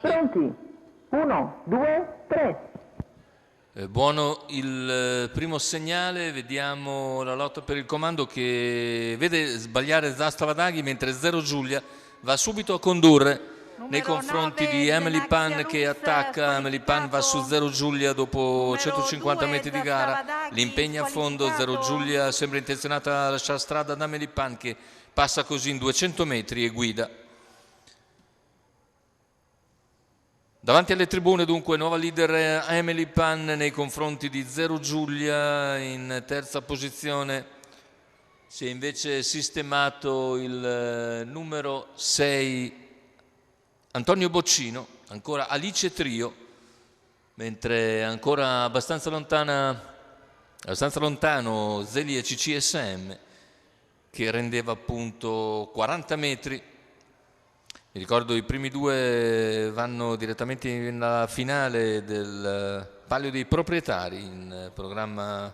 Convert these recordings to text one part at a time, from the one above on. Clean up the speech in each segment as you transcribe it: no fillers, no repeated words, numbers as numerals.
Pronti? 1, 2, 3. Buono il primo segnale, vediamo la lotta per il comando che vede sbagliare Zastavadaghi mentre Zero Giulia va subito a condurre nei confronti di Emily Pan che attacca. Emily Pan va su Zero Giulia dopo 150 metri di gara, l'impegna a fondo. Zero Giulia sembra intenzionata a lasciare strada ad Emily Pan che passa così in 200 metri e guida. Davanti alle tribune dunque nuova leader Emily Pan nei confronti di Zero Giulia. In terza posizione si è invece sistemato il numero 6 Antonio Boccino, ancora Alice Trio, mentre ancora abbastanza lontano Zelia CCSM che rendeva appunto 40 metri. Mi ricordo i primi due vanno direttamente nella finale del Palio dei Proprietari in programma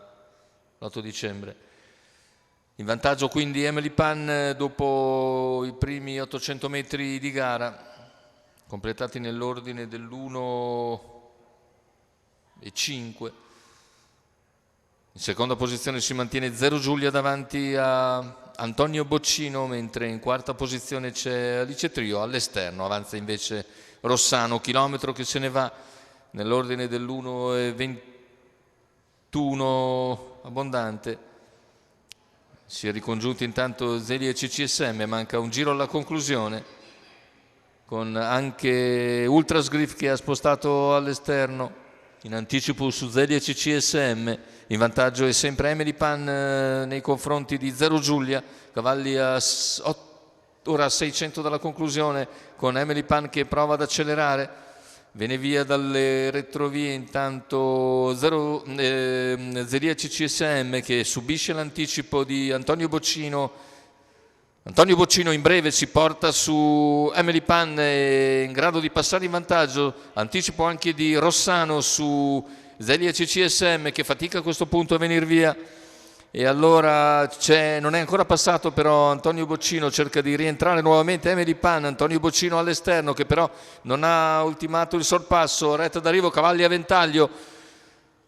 l'8 dicembre. In vantaggio quindi Emily Pan dopo i primi 800 metri di gara, completati nell'ordine dell'1:05. In seconda posizione si mantiene Zero Giulia davanti a Antonio Boccino, mentre in quarta posizione c'è Alice Trio. All'esterno avanza invece Rossano, chilometro che se ne va nell'ordine dell'1:21 abbondante. Si è ricongiunti intanto Zelia e CCSM, manca un giro alla conclusione con anche Ultrasgriff che ha spostato all'esterno in anticipo su Zelia e CCSM. In vantaggio è sempre Emily Pan nei confronti di Zero Giulia, cavalli ora a 600 dalla conclusione, con Emily Pan che prova ad accelerare, viene via dalle retrovie intanto Zelia CCSM che subisce l'anticipo di Antonio Boccino. Antonio Boccino in breve si porta su Emily Pan, è in grado di passare in vantaggio, anticipo anche di Rossano su Zelia CCSM che fatica a questo punto a venire via, e allora non è ancora passato però Antonio Boccino, cerca di rientrare nuovamente Emily Pan. Antonio Boccino all'esterno che però non ha ultimato il sorpasso, retta d'arrivo, cavalli a ventaglio.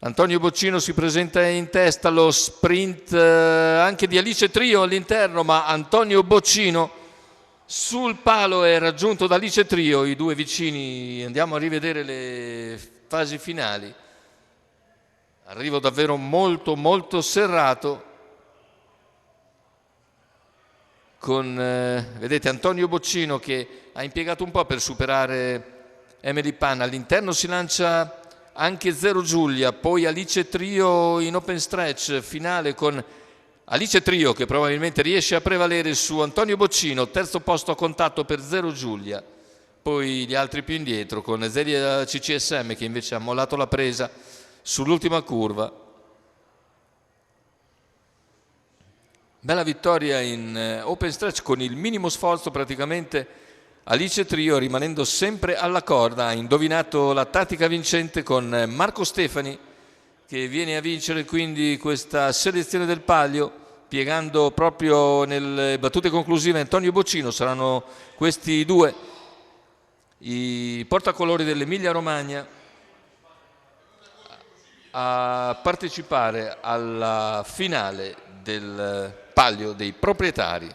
Antonio Boccino si presenta in testa, lo sprint anche di Alice Trio all'interno, ma Antonio Boccino sul palo è raggiunto da Alice Trio, i due vicini. Andiamo a rivedere le fasi finali. Arrivo davvero molto molto serrato con, vedete, Antonio Boccino che ha impiegato un po' per superare Emily Pan. All'interno si lancia anche Zero Giulia, poi Alice Trio in open stretch finale con Alice Trio che probabilmente riesce a prevalere su Antonio Boccino, terzo posto a contatto per Zero Giulia, poi gli altri più indietro con Zelia CCSM che invece ha mollato la presa sull'ultima curva. Bella vittoria in open stretch con il minimo sforzo praticamente. Alice Trio rimanendo sempre alla corda, ha indovinato la tattica vincente con Marco Stefani che viene a vincere quindi questa selezione del Palio, piegando proprio nelle battute conclusive Antonio Boccino. Saranno questi due i portacolori dell'Emilia Romagna a partecipare alla finale del Palio dei Proprietari.